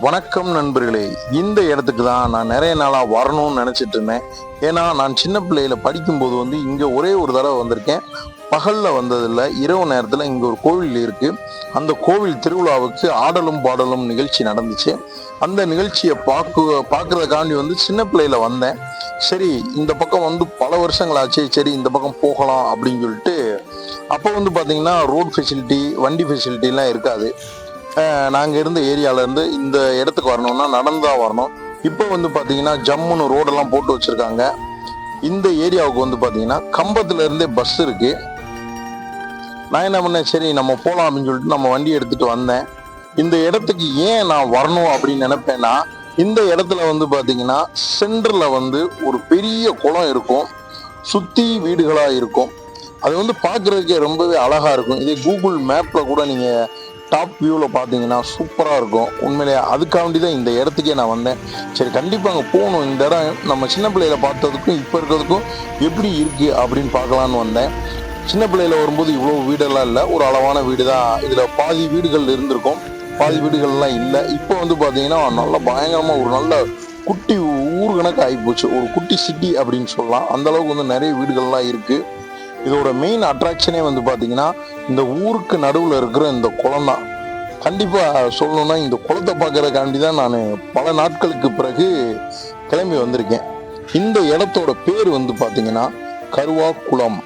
வணக்கம் நண்பர்களே. இந்த இடத்துக்கு தான் நான் நிறைய நாளாக வரணும்னு நினச்சிட்டு இருந்தேன். ஏன்னா நான் சின்ன பிள்ளையில படிக்கும்போது இங்கே ஒரே ஒரு தடவை வந்திருக்கேன். பகலில் வந்ததில்லை, இரவு நேரத்தில் இங்கே ஒரு கோவில் இருக்குது. அந்த கோவில் திருவிழாவுக்கு ஆடலும் பாடலும் நிகழ்ச்சி நடந்துச்சு. அந்த நிகழ்ச்சியை பார்க்குறதுக்காண்டி சின்ன பிள்ளையில வந்தேன். சரி, இந்த பக்கம் பல வருஷங்கள் ஆச்சு, சரி இந்த பக்கம் போகலாம் அப்படின்னு சொல்லிட்டு. அப்போ பார்த்தீங்கன்னா ரோட் ஃபெசிலிட்டி, வண்டி ஃபெசிலிட்டிலாம் இருக்காது. நாங்கள் இருந்த ஏரியாவிலேருந்து இந்த இடத்துக்கு வரணும்னா நடந்துதான் வரணும். இப்போ பார்த்தீங்கன்னா ஜம்முன்னு ரோடெல்லாம் போட்டு வச்சுருக்காங்க. இந்த ஏரியாவுக்கு பார்த்தீங்கன்னா கம்பத்துல இருந்தே பஸ் இருக்கு. நான் என்ன பண்ணேன், சரி நம்ம போகலாம் அப்படின்னு சொல்லிட்டு நம்ம வண்டி எடுத்துட்டு வந்தேன். இந்த இடத்துக்கு ஏன் நான் வரணும் அப்படின்னு நினைப்பேன்னா, இந்த இடத்துல பார்த்தீங்கன்னா சென்டரில் ஒரு பெரிய குளம் இருக்கும், சுற்றி வீடுகளாக இருக்கும். அது பார்க்குறதுக்கே ரொம்பவே அழகாக இருக்கும். இதே கூகுள் மேப்பில் கூட நீங்கள் டாப் வியூவில் பார்த்தீங்கன்னா சூப்பராக இருக்கும். உண்மையிலேயே அதுக்காண்டி தான் இந்த இடத்துக்கே நான் வந்தேன். சரி, கண்டிப்பாக அங்கே போகணும். இந்த இடம் நம்ம சின்ன பிள்ளையில பார்த்ததுக்கும் இப்போ இருக்கிறதுக்கும் எப்படி இருக்குது அப்படின்னு பார்க்கலான்னு வந்தேன். சின்ன பிள்ளையில வரும்போது இவ்வளோ வீடெல்லாம் இல்லை, ஒரு அளவான வீடு தான். இதில் பாதி வீடுகள் இருந்திருக்கும், பாதி வீடுகள்லாம் இல்லை. இப்போ பார்த்தீங்கன்னா நல்ல பயங்கரமாக ஒரு நல்ல குட்டி ஊர் கணக்கு ஆகிப்போச்சு. ஒரு குட்டி சிட்டி அப்படின்னு சொல்லலாம். அந்தளவுக்கு நிறைய வீடுகள்லாம் இருக்குது. இதோட மெயின் அட்ராக்ஷனே பார்த்தீங்கன்னா இந்த ஊருக்கு நடுவில் இருக்கிற இந்த குளம் தான். கண்டிப்பாக சொல்லணும்னா இந்த குளத்தை பார்க்கறதுக்காண்டி தான் நான் பல நாட்களுக்கு பிறகு கிளம்பி வந்திருக்கேன். இந்த இடத்தோட பேர் பார்த்தீங்கன்னா கருவா குளம்.